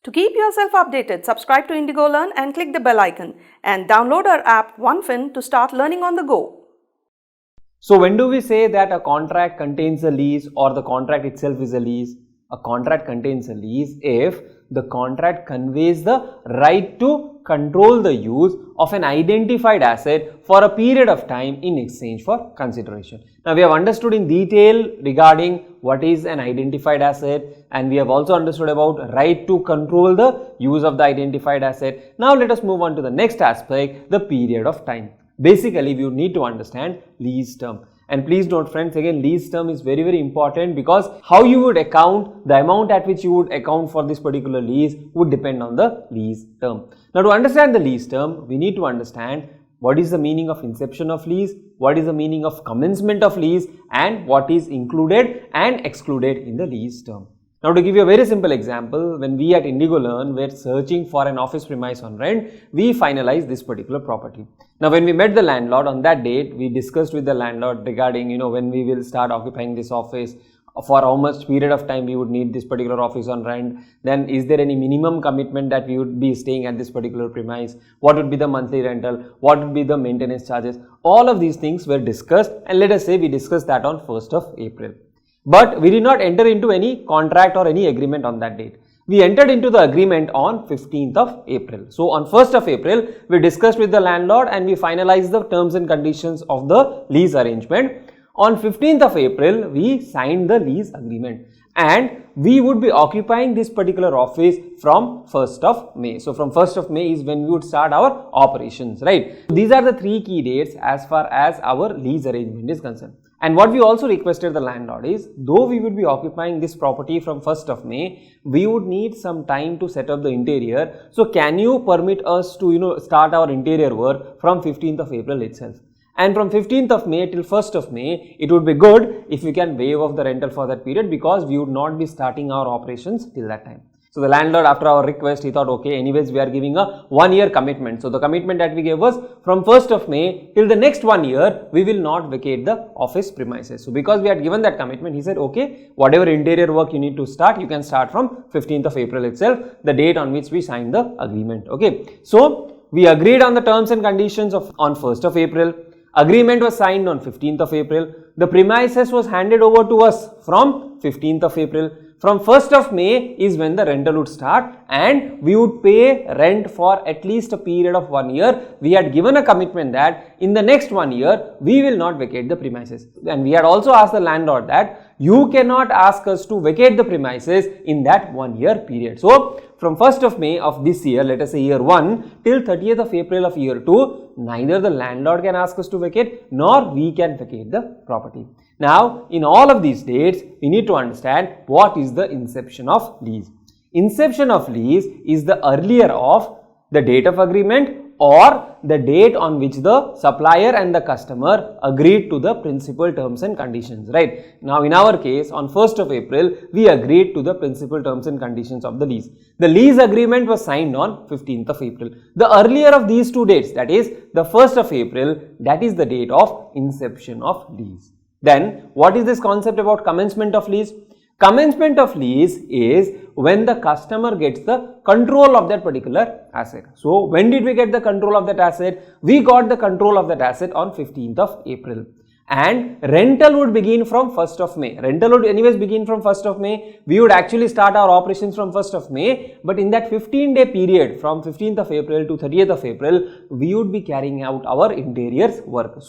To keep yourself updated, subscribe to Indigolearn and click the bell icon and download our app OneFin to start learning on the go. So when do we say that a contract contains a lease or the contract itself is a lease? A contract contains a lease if the contract conveys the right to control the use of an identified asset for a period of time in exchange for consideration. Now we have understood in detail regarding what is an identified asset, and we have also understood about right to control the use of the identified asset. Now let us move on to the next aspect, the period of time. Basically, we need to understand lease term. And please note friends, again lease term is very important, because how you would account, the amount at which you would account for this particular lease would depend on the lease term. Now to understand the lease term, we need to understand what is the meaning of inception of lease, what is the meaning of commencement of lease, and what is included and excluded in the lease term. Now to give you a very simple example, when we at Indigolearn were searching for an office premise on rent, we finalized this particular property. Now when we met the landlord on that date, we discussed with the landlord regarding when we will start occupying this office, for how much period of time we would need this particular office on rent, then is there any minimum commitment that we would be staying at this particular premise, what would be the monthly rental, what would be the maintenance charges. All of these things were discussed, and let us say we discussed that on 1st of April. But we did not enter into any contract or any agreement on that date. We entered into the agreement on 15th of April. So on 1st of April, we discussed with the landlord and we finalized the terms and conditions of the lease arrangement. On 15th of April, we signed the lease agreement, and we would be occupying this particular office from 1st of May. So from 1st of May is when we would start our operations, right? These are the three key dates as far as our lease arrangement is concerned. And what we also requested the landlord is, though we would be occupying this property from 1st of May, we would need some time to set up the interior. So can you permit us to start our interior work from 15th of April itself? And from 15th of May till 1st of May, it would be good if you can waive off the rental for that period, because we would not be starting our operations till that time. So the landlord, after our request, he thought, okay, anyways we are giving a 1-year commitment. So the commitment that we gave was from 1st of May till the next 1 year, we will not vacate the office premises. So because we had given that commitment, he said, okay, whatever interior work you need to start, you can start from 15th of April itself, the date on which we signed the agreement. Okay, so we agreed on the terms and conditions on 1st of April. Agreement was signed on 15th of April. The premises was handed over to us from 15th of April. From 1st of May is when the rental would start, and we would pay rent for at least a period of 1 year. We had given a commitment that in the next 1 year, we will not vacate the premises. And we had also asked the landlord that you cannot ask us to vacate the premises in that 1 year period. So from 1st of May of this year, let us say year 1 till 30th of April of year 2, neither the landlord can ask us to vacate nor we can vacate the property. Now, in all of these dates, we need to understand what is the inception of lease. Inception of lease is the earlier of the date of agreement or the date on which the supplier and the customer agreed to the principal terms and conditions, right? Now, in our case, on 1st of April, we agreed to the principal terms and conditions of the lease. The lease agreement was signed on 15th of April. The earlier of these two dates, that is the 1st of April, that is the date of inception of lease. Then, what is this concept about commencement of lease? Commencement of lease is when the customer gets the control of that particular asset. So, when did we get the control of that asset? We got the control of that asset on 15th of April. And rental would begin from 1st of May. Rental would anyways begin from 1st of May. We would actually start our operations from 1st of May. But in that 15-day period from 15th of April to 30th of April, we would be carrying out our interiors work.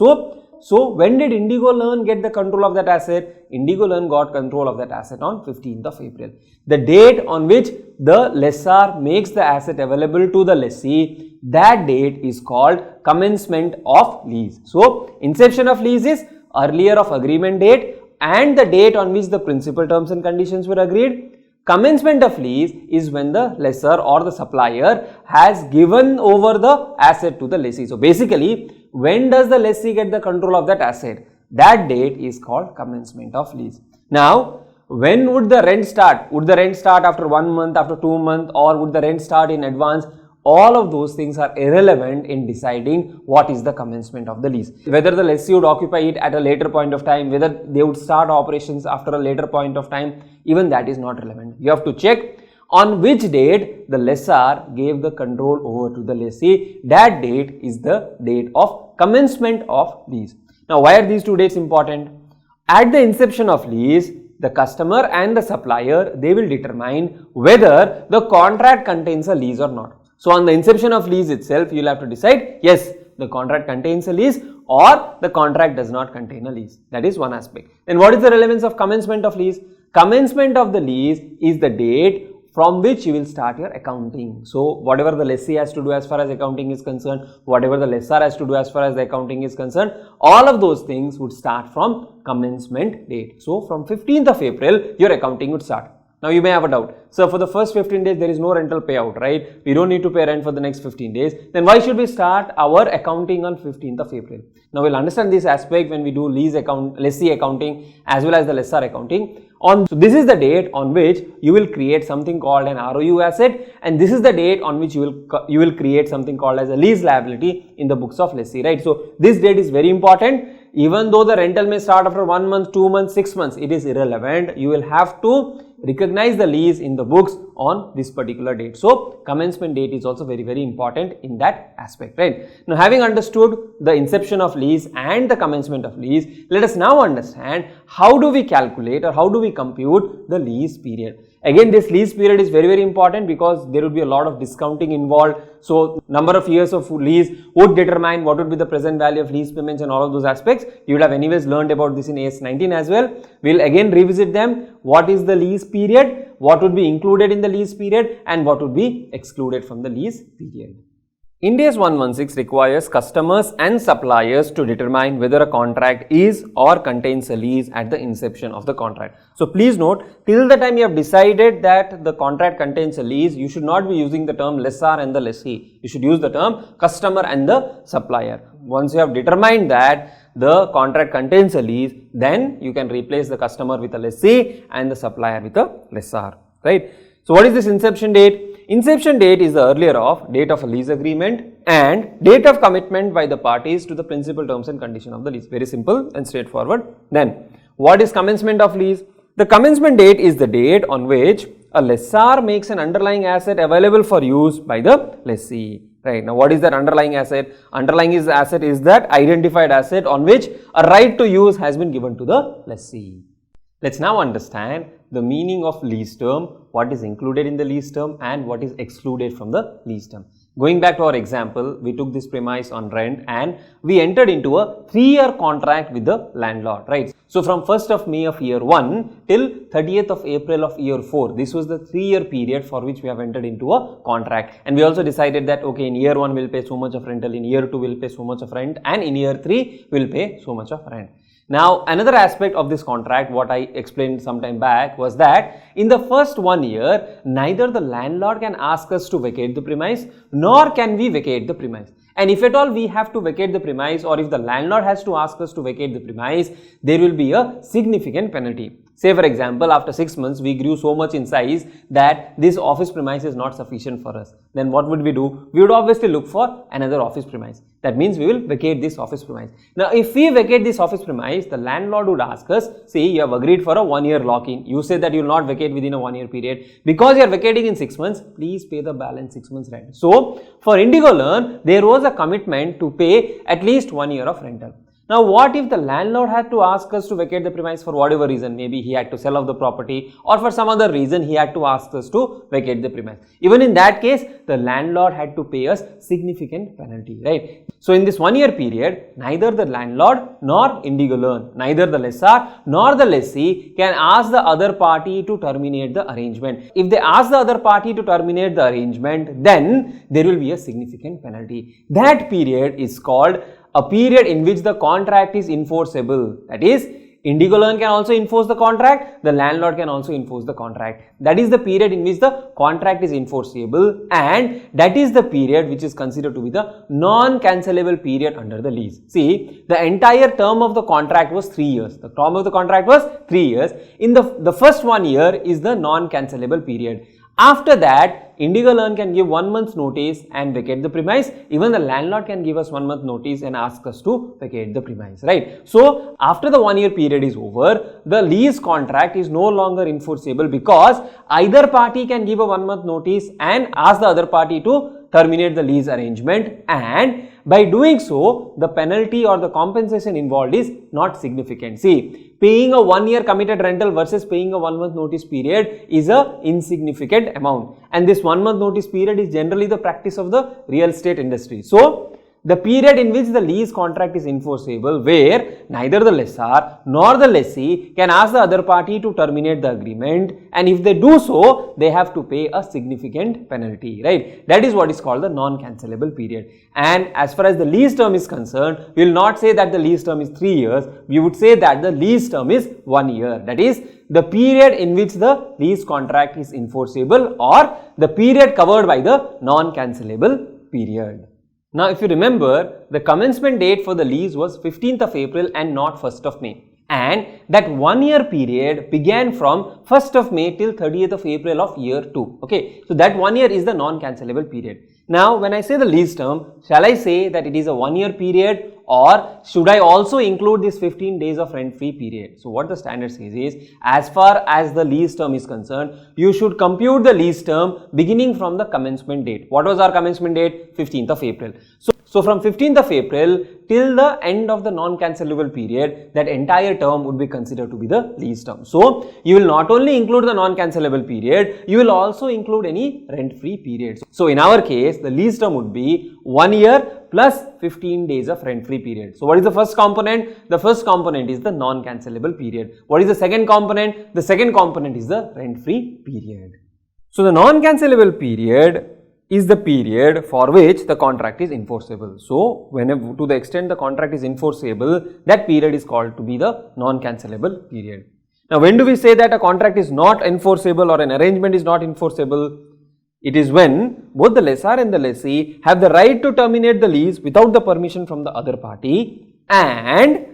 So when did Indigolearn get the control of that asset? Indigolearn got control of that asset on 15th of April. The date on which the lessor makes the asset available to the lessee, that date is called commencement of lease. So inception of lease is earlier of agreement date and the date on which the principal terms and conditions were agreed. Commencement of lease is when the lessor or the supplier has given over the asset to the lessee. So basically, when does the lessee get the control of that asset? That date is called commencement of lease. Now, when would the rent start? Would the rent start after 1 month, after 2 months, or would the rent start in advance? all of those things are irrelevant in deciding what is the commencement of the lease. Whether the lessee would occupy it at a later point of time, whether they would start operations after a later point of time, even that is not relevant. You have to check on which date the lessor gave the control over to the lessee. That date is the date of commencement of lease. Now, why are these two dates important? At the inception of lease, the customer and the supplier, they will determine whether the contract contains a lease or not. So, on the inception of lease itself, you will have to decide, yes, the contract contains a lease or the contract does not contain a lease. That is one aspect. Then what is the relevance of commencement of lease? Commencement of the lease is the date from which you will start your accounting. So, whatever the lessee has to do as far as accounting is concerned, whatever the lessor has to do as far as the accounting is concerned, all of those things would start from commencement date. So, from 15th of April, your accounting would start. Now, you may have a doubt. So, for the first 15 days, there is no rental payout, right? We don't need to pay rent for the next 15 days. Then why should we start our accounting on 15th of April? Now, we'll understand this aspect when we do lessee accounting as well as the lessor accounting. So, this is the date on which you will create something called an ROU asset, and this is the date on which you will create something called as a lease liability in the books of lessee, right? So, this date is very important. Even though the rental may start after 1 month, 2 months, 6 months, it is irrelevant. You will have to recognize the lease in the books on this particular date. So, commencement date is also very, very important in that aspect, right? Now, having understood the inception of lease and the commencement of lease, let us now understand how do we calculate or how do we compute the lease period. Again, this lease period is very, very important because there will be a lot of discounting involved. So, number of years of lease would determine what would be the present value of lease payments and all of those aspects. You would have anyways learned about this in AS 19 as well. We will again revisit them. What is the lease period? What would be included in the lease period? And what would be excluded from the lease period? Ind AS 116 requires customers and suppliers to determine whether a contract is or contains a lease at the inception of the contract. So, please note, till the time you have decided that the contract contains a lease, you should not be using the term lessor and the lessee. You should use the term customer and the supplier. Once you have determined that the contract contains a lease, then you can replace the customer with a lessee and the supplier with a lessor, right? So, what is this inception date? Inception date is the earlier of date of a lease agreement and date of commitment by the parties to the principal terms and condition of the lease. Very simple and straightforward. Then, what is commencement of lease? The commencement date is the date on which a lessor makes an underlying asset available for use by the lessee. Right. Now, what is that underlying asset? Underlying asset is that identified asset on which a right to use has been given to the lessee. Let's now understand the meaning of lease term, what is included in the lease term and what is excluded from the lease term. Going back to our example, we took this premise on rent and we entered into a 3-year contract with the landlord, right? So, from 1st of May of year 1 till 30th of April of year 4, this was the 3-year period for which we have entered into a contract. And we also decided that, okay, in year 1 we will pay so much of rental, in year 2 we will pay so much of rent, and in year 3 we will pay so much of rent. Now, another aspect of this contract, what I explained some time back, was that in the first 1 year, neither the landlord can ask us to vacate the premise, nor can we vacate the premise. And if at all we have to vacate the premise, or if the landlord has to ask us to vacate the premise, there will be a significant penalty. Say for example, after 6 months, we grew so much in size that this office premise is not sufficient for us. Then what would we do? We would obviously look for another office premise. That means we will vacate this office premise. Now, if we vacate this office premise, the landlord would ask us, see, you have agreed for a 1-year lock-in. You said that you will not vacate within a 1-year period. Because you are vacating in 6 months, please pay the balance 6 months rent. So, for Indigolearn, there was a commitment to pay at least 1 year of rental. Now, what if the landlord had to ask us to vacate the premise for whatever reason? Maybe he had to sell off the property, or for some other reason he had to ask us to vacate the premise. Even in that case, the landlord had to pay us significant penalty, right? So, in this 1-year period, neither the landlord nor Indigolearn, neither the lessor nor the lessee can ask the other party to terminate the arrangement. If they ask the other party to terminate the arrangement, then there will be a significant penalty. That period is called a period in which the contract is enforceable. That is, Indigolearn can also enforce the contract, the landlord can also enforce the contract. That is the period in which the contract is enforceable, and that is the period which is considered to be the non-cancelable period under the lease. See, the entire term of the contract was 3 years. The term of the contract was 3 years. In the first 1 year is the non-cancelable period. After that, Indigolearn can give 1 month's notice and vacate the premise. Even the landlord can give us 1 month notice and ask us to vacate the premise, right? So, after the 1 year period is over, the lease contract is no longer enforceable because either party can give a 1 month notice and ask the other party to terminate the lease arrangement, and by doing so, the penalty or the compensation involved is not significant. See, paying a 1 year committed rental versus paying a 1 month notice period is a insignificant amount, and this 1 month notice period is generally the practice of the real estate industry. So, the period in which the lease contract is enforceable, where neither the lessor nor the lessee can ask the other party to terminate the agreement, and if they do so, they have to pay a significant penalty, right? That is what is called the non-cancellable period. And as far as the lease term is concerned, we will not say that the lease term is 3 years, we would say that the lease term is 1 year. That is the period in which the lease contract is enforceable, or the period covered by the non-cancellable period. Now, if you remember, the commencement date for the lease was 15th of April and not 1st of May. And that 1 year period began from 1st of May till 30th of April of year 2. Okay, so that 1 year is the non-cancellable period. Now, when I say the lease term, shall I say that it is a 1 year period, or should I also include this 15 days of rent-free period? So, what the standard says is, as far as the lease term is concerned, you should compute the lease term beginning from the commencement date. What was our commencement date? 15th of April. So from 15th of April till the end of the non-cancellable period, that entire term would be considered to be the lease term. So, you will not only include the non-cancellable period, you will also include any rent-free periods. So, in our case, the lease term would be 1 year plus 15 days of rent-free period. So, what is the first component? The first component is the non-cancellable period. What is the second component? The second component is the rent-free period. So, the non-cancellable period is the period for which the contract is enforceable. So, whenever to the extent the contract is enforceable, that period is called to be the non-cancellable period. Now, when do we say that a contract is not enforceable or an arrangement is not enforceable? It is when both the lessor and the lessee have the right to terminate the lease without the permission from the other party and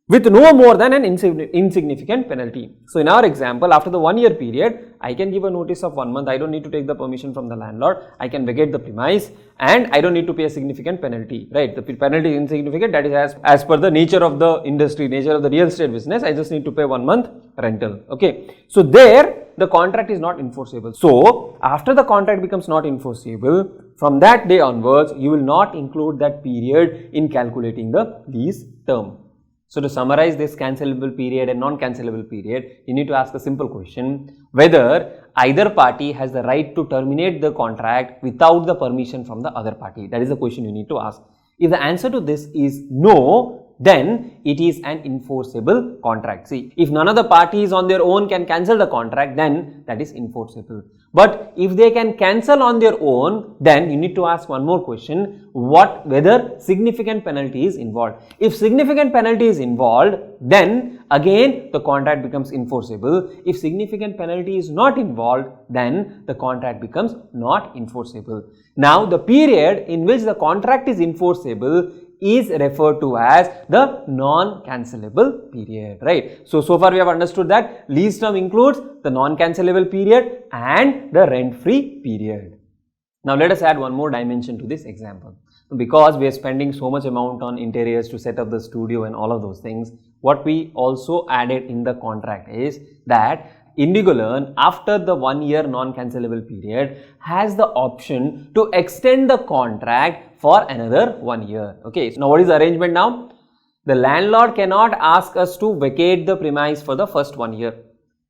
with no more than an insignificant penalty. So, in our example, after the 1 year period, I can give a notice of 1 month, I don't need to take the permission from the landlord, I can vacate the premise and I don't need to pay a significant penalty, right? The penalty is insignificant, that is as per the nature of the industry, nature of the real estate business, I just need to pay 1 month rental, okay. So, there the contract is not enforceable. So, after the contract becomes not enforceable, from that day onwards, you will not include that period in calculating the lease term. So, to summarize this cancelable period and non-cancelable period, you need to ask a simple question, whether either party has the right to terminate the contract without the permission from the other party. That is the question you need to ask. If the answer to this is no, then it is an enforceable contract. See, if none of the parties on their own can cancel the contract, then that is enforceable. But if they can cancel on their own, then you need to ask one more question, whether significant penalty is involved. If significant penalty is involved, then again the contract becomes enforceable. If significant penalty is not involved, then the contract becomes not enforceable. Now, the period in which the contract is enforceable is referred to as the non-cancellable period, right? So far we have understood that lease term includes the non-cancellable period and the rent-free period. Now, let us add one more dimension to this example. Because we are spending so much amount on interiors to set up the studio and all of those things, what we also added in the contract is that Indigolearn, after the 1 year non-cancellable period, has the option to extend the contract for another 1 year. Okay, so now what is the arrangement now? The landlord cannot ask us to vacate the premise for the first 1 year.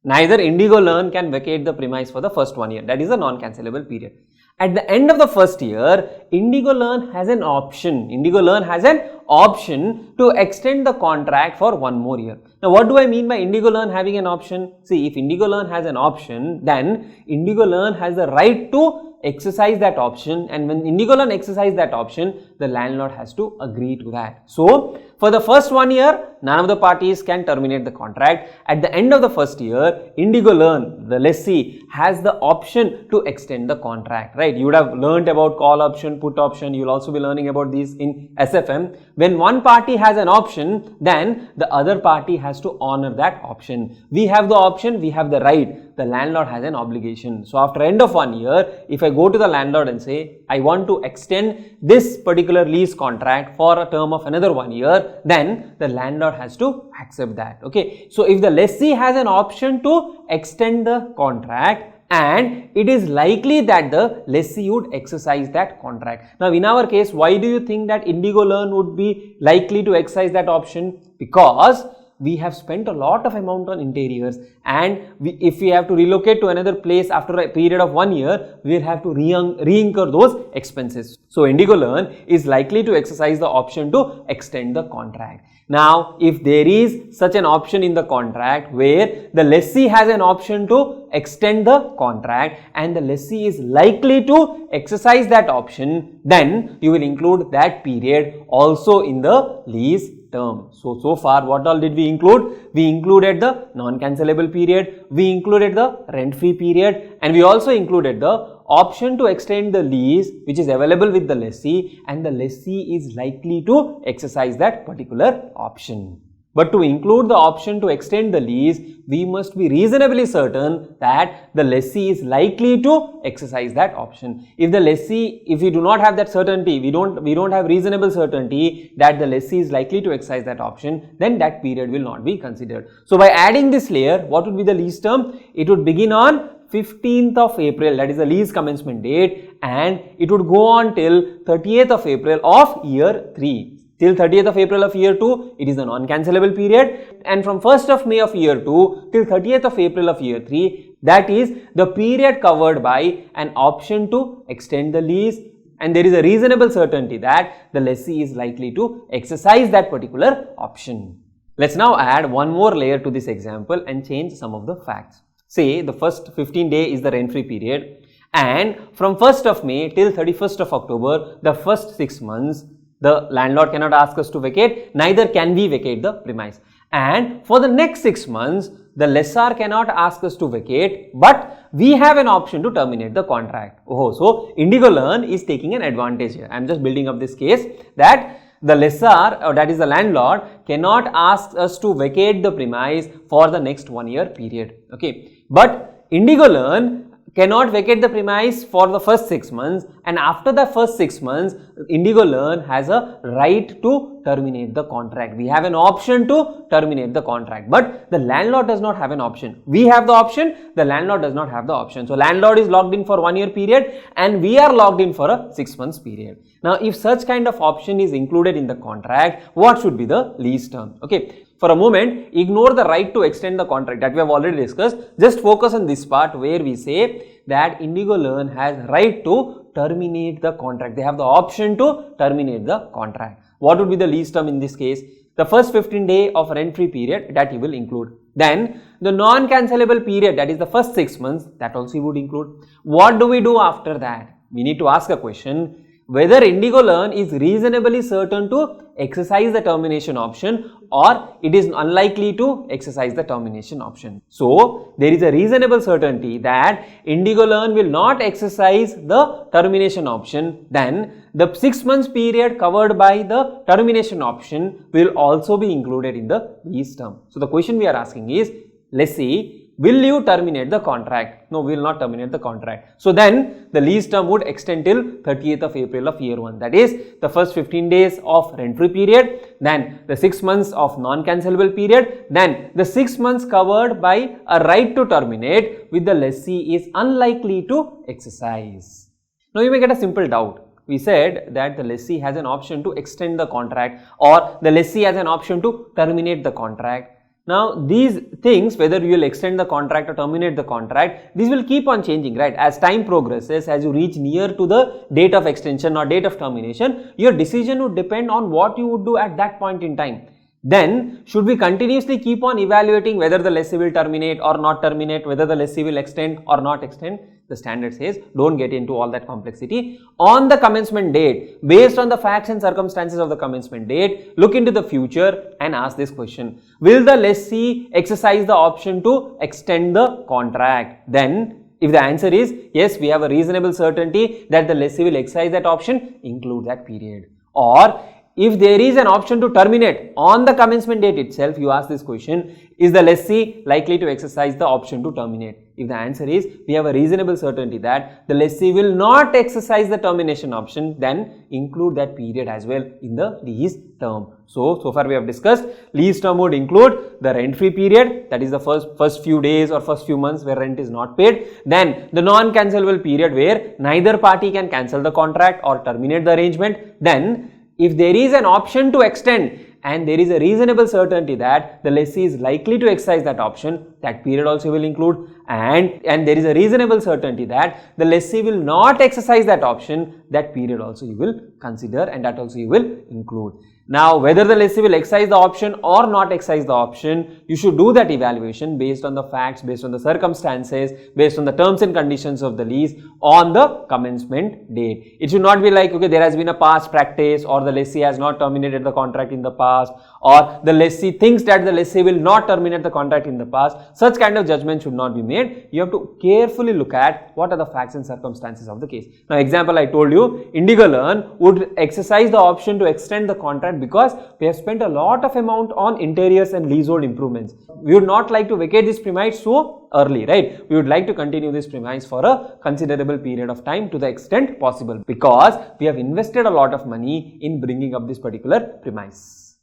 Neither Indigolearn can vacate the premise for the first 1 year. That is the non-cancellable period. At the end of the first year, Indigolearn has an option. Indigolearn has an option to extend the contract for 1 more year. Now, what do I mean by Indigolearn having an option? See, if Indigolearn has an option, then Indigolearn has the right to exercise that option, and when Indigolearn exercise that option, the landlord has to agree to that. So, For the first 1 year, none of the parties can terminate the contract. At the end of the first year, Indigolearn, the lessee, has the option to extend the contract, right? You would have learned about call option, put option. You will also be learning about these in SFM. When one party has an option, then the other party has to honor that option. We have the option, we have the right. The landlord has an obligation. So after end of 1 year, if I go to the landlord and say, I want to extend this particular lease contract for a term of another 1 year, then the landlord has to accept that. Okay. So if the lessee has an option to extend the contract, and it is likely that the lessee would exercise that contract. Now in our case, why do you think that Indigolearn would be likely to exercise that option? Because we have spent a lot of amount on interiors, and if we have to relocate to another place after a period of 1 year, we will have to re-incur those expenses. So Indigolearn is likely to exercise the option to extend the contract. Now if there is such an option in the contract where the lessee has an option to extend the contract and the lessee is likely to exercise that option, then you will include that period also in the lease term. So far what all did we include? We included the non-cancelable period, we included the rent-free period, and we also included the option to extend the lease which is available with the lessee, and the lessee is likely to exercise that particular option. But to include the option to extend the lease, we must be reasonably certain that the lessee is likely to exercise that option. If we do not have that certainty, we don't have reasonable certainty that the lessee is likely to exercise that option, then that period will not be considered. So by adding this layer, what would be the lease term? It would begin on 15th of April, that is the lease commencement date, and it would go on till 30th of April of year 3. Till 30th of April of year 2, it is a non-cancelable period, and from 1st of May of year 2 till 30th of April of year 3, that is the period covered by an option to extend the lease, and there is a reasonable certainty that the lessee is likely to exercise that particular option. Let's now add one more layer to this example and change some of the facts. Say the first 15 days is the rent-free period, and from 1st of May till 31st of October, the first 6 months, the landlord cannot ask us to vacate, neither can we vacate the premise. And for the next 6 months, the lessor cannot ask us to vacate, but we have an option to terminate the contract. So Indigolearn is taking an advantage here. I am just building up this case that the lessor, or that is the landlord, cannot ask us to vacate the premise for the next 1 year period. Okay, but Indigolearn cannot vacate the premise for the first 6 months, and after the first 6 months, Indigolearn has a right to terminate the contract. We have an option to terminate the contract, but the landlord does not have an option. We have the option, the landlord does not have the option. So landlord is locked in for 1 year period and we are locked in for a 6 months period. Now if such kind of option is included in the contract, what should be the lease term? Okay, for a moment, ignore the right to extend the contract that we have already discussed. Just focus on this part where we say that Indigolearn has right to terminate the contract. They have the option to terminate the contract. What would be the lease term in this case? The first 15 days of rent-free period, that you will include. Then the non-cancelable period, that is the first 6 months, that also you would include. What do we do after that? We need to ask a question whether Indigolearn is reasonably certain to exercise the termination option or it is unlikely to exercise the termination option. So there is a reasonable certainty that Indigolearn will not exercise the termination option, then the 6 months period covered by the termination option will also be included in the lease term. So the question we are asking is, lessee, will you terminate the contract? No, we will not terminate the contract. So then the lease term would extend till 30th of April of year 1. That is the first 15 days of rent-free period, then the 6 months of non-cancelable period, then the 6 months covered by a right to terminate with the lessee is unlikely to exercise. Now you may get a simple doubt. We said that the lessee has an option to extend the contract or the lessee has an option to terminate the contract. Now these things, whether you will extend the contract or terminate the contract, these will keep on changing, right? As time progresses, as you reach near to the date of extension or date of termination, your decision would depend on what you would do at that point in time. Then should we continuously keep on evaluating whether the lessee will terminate or not terminate, whether the lessee will extend or not extend? The standard says don't get into all that complexity. On the commencement date, based on the facts and circumstances of the commencement date, look into the future and ask this question. Will the lessee exercise the option to extend the contract? Then, if the answer is yes, we have a reasonable certainty that the lessee will exercise that option, include that period. Or if there is an option to terminate on the commencement date itself, you ask this question, is the lessee likely to exercise the option to terminate? If the answer is we have a reasonable certainty that the lessee will not exercise the termination option, then include that period as well in the lease term. So far we have discussed lease term would include the rent-free period, that is the first few days or first few months where rent is not paid. Then the non-cancelable period where neither party can cancel the contract or terminate the arrangement. Then if there is an option to extend and there is a reasonable certainty that the lessee is likely to exercise that option, that period also will include. And there is a reasonable certainty that the lessee will not exercise that option, that period also you will consider and that also you will include. Now, whether the lessee will exercise the option or not exercise the option, you should do that evaluation based on the facts, based on the circumstances, based on the terms and conditions of the lease on the commencement date. It should not be like, okay, there has been a past practice or the lessee has not terminated the contract in the past or the lessee thinks that the lessee will not terminate the contract in the past. Such kind of judgment should not be made. You have to carefully look at what are the facts and circumstances of the case. Now, example I told you, Indigolearn would exercise the option to extend the contract because we have spent a lot of amount on interiors and leasehold improvements. We would not like to vacate this premise so early, right? We would like to continue this premise for a considerable period of time to the extent possible because we have invested a lot of money in bringing up this particular premise.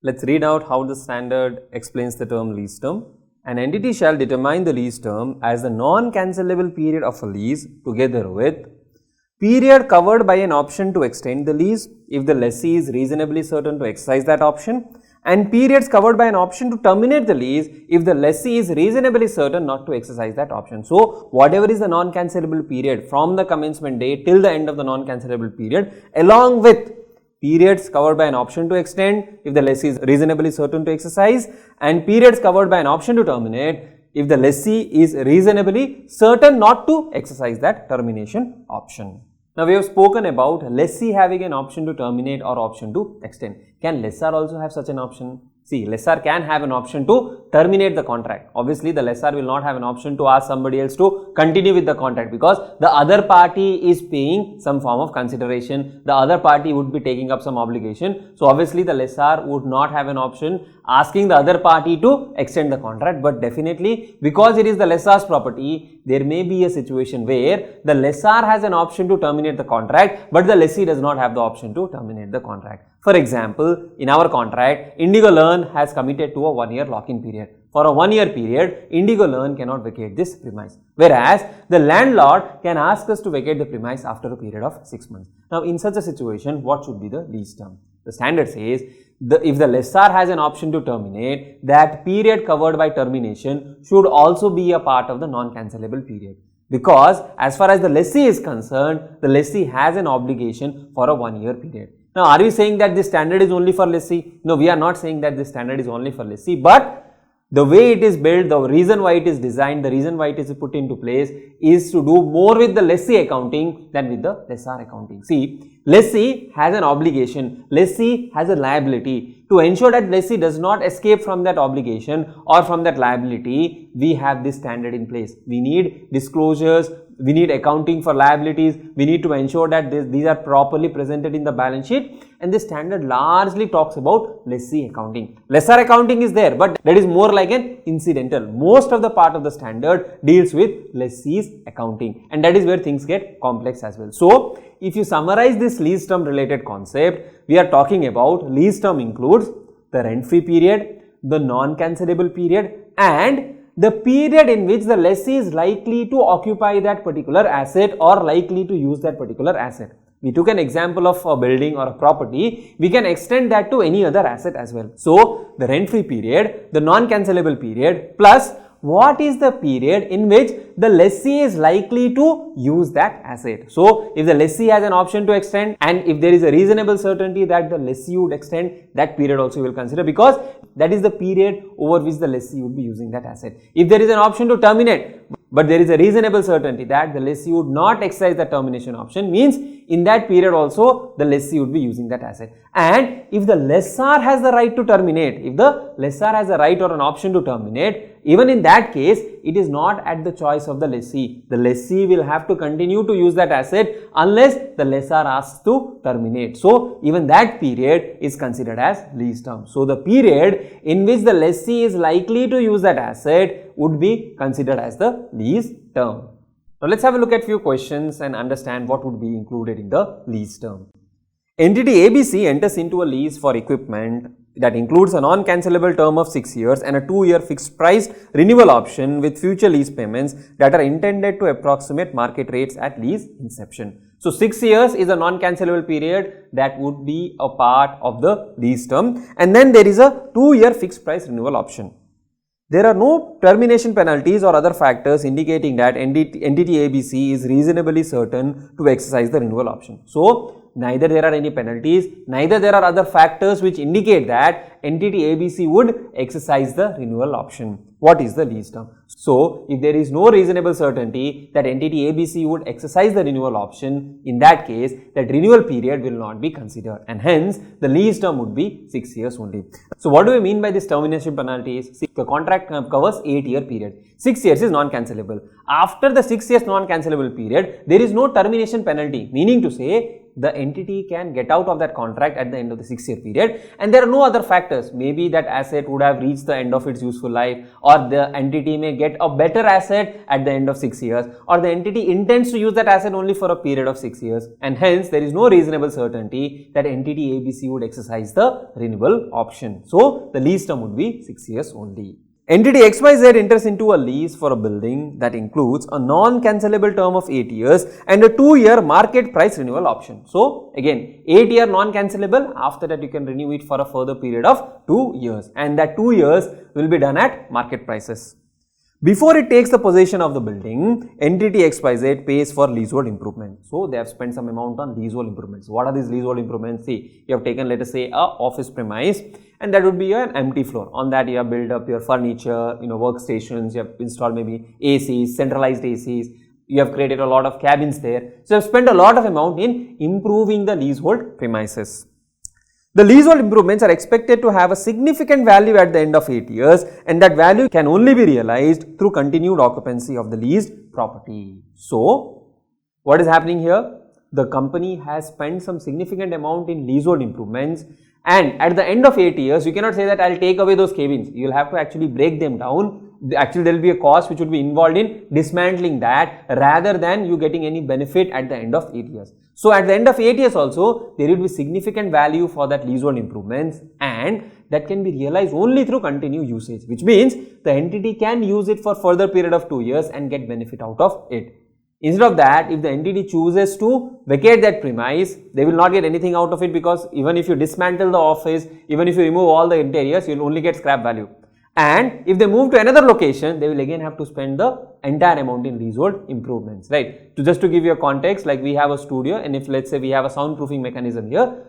Let's read out how the standard explains the term lease term. An entity shall determine the lease term as the non-cancelable period of a lease together with period covered by an option to extend the lease if the lessee is reasonably certain to exercise that option, and periods covered by an option to terminate the lease if the lessee is reasonably certain not to exercise that option. So, whatever is the non-cancelable period from the commencement date till the end of the non-cancelable period, along with periods covered by an option to extend if the lessee is reasonably certain to exercise, and periods covered by an option to terminate if the lessee is reasonably certain not to exercise that termination option. Now, we have spoken about lessee having an option to terminate or option to extend. Can lessor also have such an option? See, lessor can have an option to terminate the contract. Obviously, the lessor will not have an option to ask somebody else to continue with the contract because the other party is paying some form of consideration. The other party would be taking up some obligation. So, obviously, the lessor would not have an option asking the other party to extend the contract. But definitely, because it is the lessor's property, there may be a situation where the lessor has an option to terminate the contract, but the lessee does not have the option to terminate the contract. For example, in our contract, Indigolearn has committed to a 1-year lock-in period. For a 1-year period, Indigolearn cannot vacate this premise, whereas the landlord can ask us to vacate the premise after a period of 6 months. Now, in such a situation, what should be the lease term? The standard says, if the lessor has an option to terminate, that period covered by termination should also be a part of the non-cancelable period. Because as far as the lessee is concerned, the lessee has an obligation for a 1-year period. Now, are we saying that this standard is only for lessee? No, we are not saying that this standard is only for lessee, but the way it is built, the reason why it is designed, the reason why it is put into place is to do more with the lessee accounting than with the lessor accounting. See, lessee has an obligation, lessee has a liability. To ensure that lessee does not escape from that obligation or from that liability, we have this standard in place. We need disclosures, we need accounting for liabilities, we need to ensure that these are properly presented in the balance sheet, and this standard largely talks about lessee accounting. Lessor accounting is there, but that is more like an incidental. Most of the part of the standard deals with lessee's accounting, and that is where things get complex as well. So, if you summarize this lease term related concept, we are talking about lease term includes the rent-free period, the non-cancelable period, and the period in which the lessee is likely to occupy that particular asset or likely to use that particular asset. We took an example of a building or a property, we can extend that to any other asset as well. So, the rent-free period, the non-cancelable period, plus what is the period in which the lessee is likely to use that asset. So, if the lessee has an option to extend and if there is a reasonable certainty that the lessee would extend, that period also you will consider because that is the period over which the lessee would be using that asset. If there is an option to terminate, but there is a reasonable certainty that the lessee would not exercise the termination option, means in that period also the lessee would be using that asset. And if the lessor has the right to terminate, if the lessor has a right or an option to terminate, even in that case, it is not at the choice of the lessee. The lessee will have to continue to use that asset unless the lessor asks to terminate. So, even that period is considered as lease term. So, the period in which the lessee is likely to use that asset would be considered as the lease term. Now, let's have a look at few questions and understand what would be included in the lease term. Entity ABC enters into a lease for equipment that includes a non-cancellable term of 6 years and a 2-year fixed price renewal option with future lease payments that are intended to approximate market rates at lease inception. So, 6 years is a non-cancellable period that would be a part of the lease term, and then there is a 2-year fixed price renewal option. There are no termination penalties or other factors indicating that entity ABC is reasonably certain to exercise the renewal option. So, neither there are any penalties, neither there are other factors which indicate that entity ABC would exercise the renewal option. What is the lease term? So, if there is no reasonable certainty that entity ABC would exercise the renewal option, in that case, that renewal period will not be considered, and hence the lease term would be 6 years only. So, what do we mean by this termination penalties? See, the contract covers 8-year period. 6 years is non-cancellable. After the 6 years non-cancellable period, there is no termination penalty, meaning to say the entity can get out of that contract at the end of the 6-year period, and there are no other factors. Maybe that asset would have reached the end of its useful life, or the entity may get a better asset at the end of 6 years, or the entity intends to use that asset only for a period of 6 years, and hence there is no reasonable certainty that entity ABC would exercise the renewal option. So, the lease term would be 6 years only. Entity XYZ enters into a lease for a building that includes a non-cancellable term of 8 years and a 2-year market price renewal option. So, again 8-year non-cancellable, after that you can renew it for a further period of 2 years, and that 2 years will be done at market prices. Before it takes the possession of the building, entity XYZ pays for leasehold improvement. So, they have spent some amount on leasehold improvements. What are these leasehold improvements? See, you have taken, let us say, a office premise, and that would be an empty floor. On that you have built up your furniture, workstations, you have installed maybe ACs, centralized ACs, you have created a lot of cabins there. So, you have spent a lot of amount in improving the leasehold premises. The leasehold improvements are expected to have a significant value at the end of 8 years, and that value can only be realized through continued occupancy of the leased property. So, what is happening here? The company has spent some significant amount in leasehold improvements, and at the end of 8 years, you cannot say that I will take away those cabins. You will have to actually break them down. Actually, there will be a cost which would be involved in dismantling that, rather than you getting any benefit at the end of 8 years. So, at the end of 8 years also, there will be significant value for that leasehold improvements, and that can be realized only through continued usage, which means the entity can use it for further period of 2 years and get benefit out of it. Instead of that, if the entity chooses to vacate that premise, they will not get anything out of it, because even if you dismantle the office, even if you remove all the interiors, you will only get scrap value. And if they move to another location, they will again have to spend the entire amount in leasehold improvements, right? Just to give you a context, like we have a studio, and if let's say we have a soundproofing mechanism here,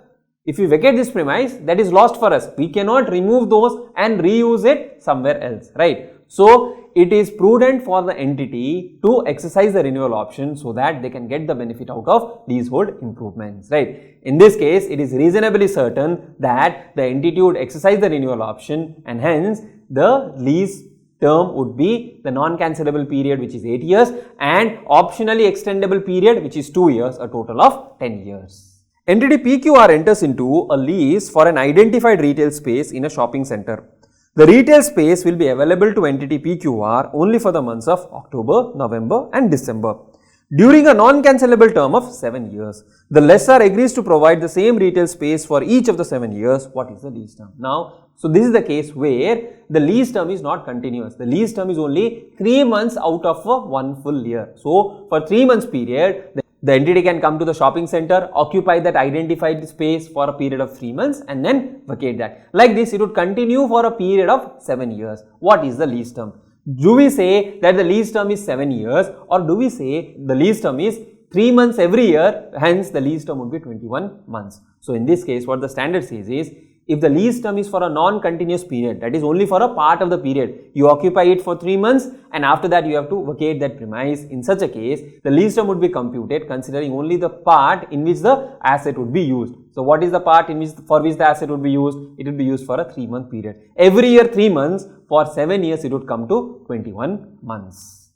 if we vacate this premise, that is lost for us. We cannot remove those and reuse it somewhere else, right? So, it is prudent for the entity to exercise the renewal option so that they can get the benefit out of leasehold improvements, right? In this case, it is reasonably certain that the entity would exercise the renewal option, and hence the lease term would be the non-cancellable period, which is 8 years, and optionally extendable period, which is 2 years, a total of 10 years. Entity PQR enters into a lease for an identified retail space in a shopping center. The retail space will be available to entity PQR only for the months of October, November and December. During a non-cancellable term of 7 years, the lessor agrees to provide the same retail space for each of the 7 years. What is the lease term? Now, so this is the case where the lease term is not continuous. The lease term is only 3 months out of a 1 full year. So, for 3 months period, the entity can come to the shopping center, occupy that identified space for a period of 3 months and then vacate that. Like this, it would continue for a period of 7 years. What is the lease term? Do we say that the lease term is 7 years, or do we say the lease term is 3 months every year, hence the lease term would be 21 months. So, in this case, what the standard says is, If the lease term is for a non-continuous period, that is only for a part of the period, you occupy it for 3 months and after that you have to vacate that premise. In such a case, the lease term would be computed considering only the part in which the asset would be used. So what is the part for which the asset would be used? It would be used for a 3-month period. Every year 3 months, for 7 years it would come to 21 months.